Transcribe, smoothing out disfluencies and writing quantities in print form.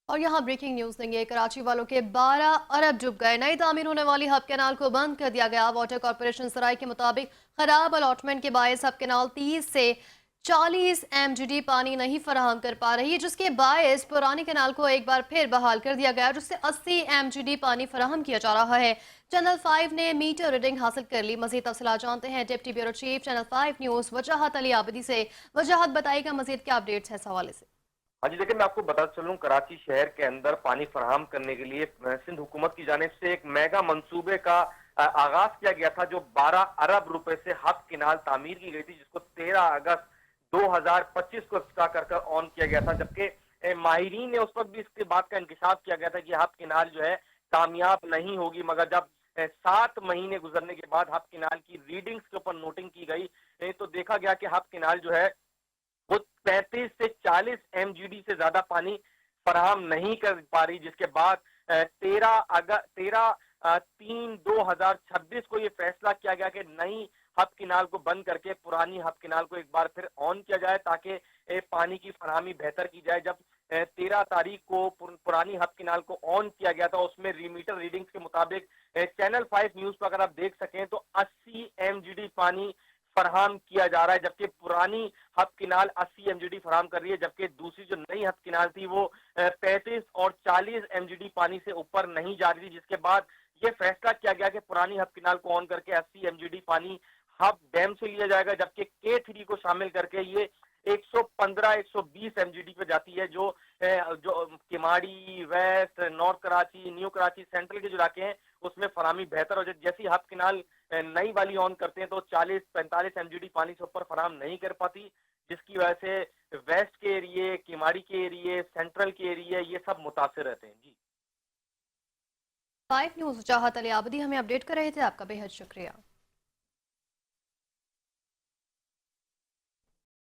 اور یہاں breaking news دیں گے۔ کراچی والوں کے 12 ارب ڈوب گئے۔ نئی تعمیر ہونے والی ہب کینال کو بند کر دیا گیا۔ واٹر کارپوریشن سرائی کے مطابق خراب الاٹمنٹ کے باعث ہب کینال 30 سے 40 ایم جی ڈی پانی نہیں فراہم کر پا رہی، جس کے باعث پرانی کینال کو ایک بار پھر بحال کر دیا گیا، جس سے 80 ایم جی ڈی پانی فراہم کیا جا رہا ہے۔ چینل 5 نے میٹر ریڈنگ حاصل کر لی۔ مزید تفصیلات جانتے ہیں deputy bureau chief channel 5 news Wajahat Ali Abidi سے۔ وجاہت بتائیے گا مزید کیا اپڈیٹس ہے اس حوالے سے؟ ہاں جی دیکھیں، میں آپ کو بتا چلوں، کراچی شہر کے اندر پانی فراہم کرنے کے لیے سندھ حکومت کی جانب سے ایک میگا منصوبے کا آغاز کیا گیا تھا، جو 12 ارب روپے سے ہب کینال تعمیر کی گئی تھی، جس کو 13 اگست 2025 کو افتتاح کر آن کیا گیا تھا، جبکہ ماہرین نے اس وقت بھی اس کے بات کا انکشاف کیا گیا تھا کہ ہب کینال جو ہے کامیاب نہیں ہوگی، مگر جب 7 مہینے گزرنے کے بعد ہب کینال کی ریڈنگز کے اوپر نوٹنگ کی گئی تو دیکھا گیا کہ ہب کینال جو ہے وہ 35 سے 40 ایم جی ڈی سے زیادہ پانی فراہم نہیں کر پا رہی، جس کے بعد 13/3/2026 کو یہ فیصلہ کیا گیا کہ نئی ہب کینال کو بند کر کے پرانی ہب کینال کو ایک بار پھر آن کیا جائے، تاکہ پانی کی فراہمی بہتر کی جائے۔ جب 13 تاریخ کو پرانی ہب کینال کو آن کیا گیا تھا، اس میں میٹر ریڈنگز کے مطابق چینل 5 نیوز پر اگر آپ دیکھ سکیں تو 80 ایم جی ڈی پانی فراہم کیا جا رہا ہے، جبکہ پرانی Hub canal 80 M G D فراہم کر رہی ہے، جبکہ دوسری جو نئی ہب کینال تھی وہ 35 اور 40 ایم جی ڈی پانی سے اوپر نہیں جا رہی تھی، جس کے بعد یہ فیصلہ کیا گیا کہ پرانی ہب کینال کو آن کر کے 80 ایم جی ڈی پانی ہب ڈیم سے لیا جائے گا، جبکہ K3 کو شامل کر کے یہ 115-120 ایم جی ڈی پہ جاتی ہے، جو Keamari, west, north Karachi, new Karachi, central کے جو علاقے ہیں اس میں فراہمی بہتر ہو جائے۔ جیسی ہب کینال نئی والی آن کرتے ہیں تو 40-45 ایم جی ڈی پانی سے اوپر فراہم نہیں کر پاتی، جس کی وجہ سے ویسٹ کے ایریے، کماڑی کے ایریے، سینٹرل کے ایریے یہ سب متاثر رہتے ہیں۔ جی 5 نیوز وجاہت علی عابدی ہمیں اپڈیٹ کر رہے تھے، آپ کا بے حد شکریہ۔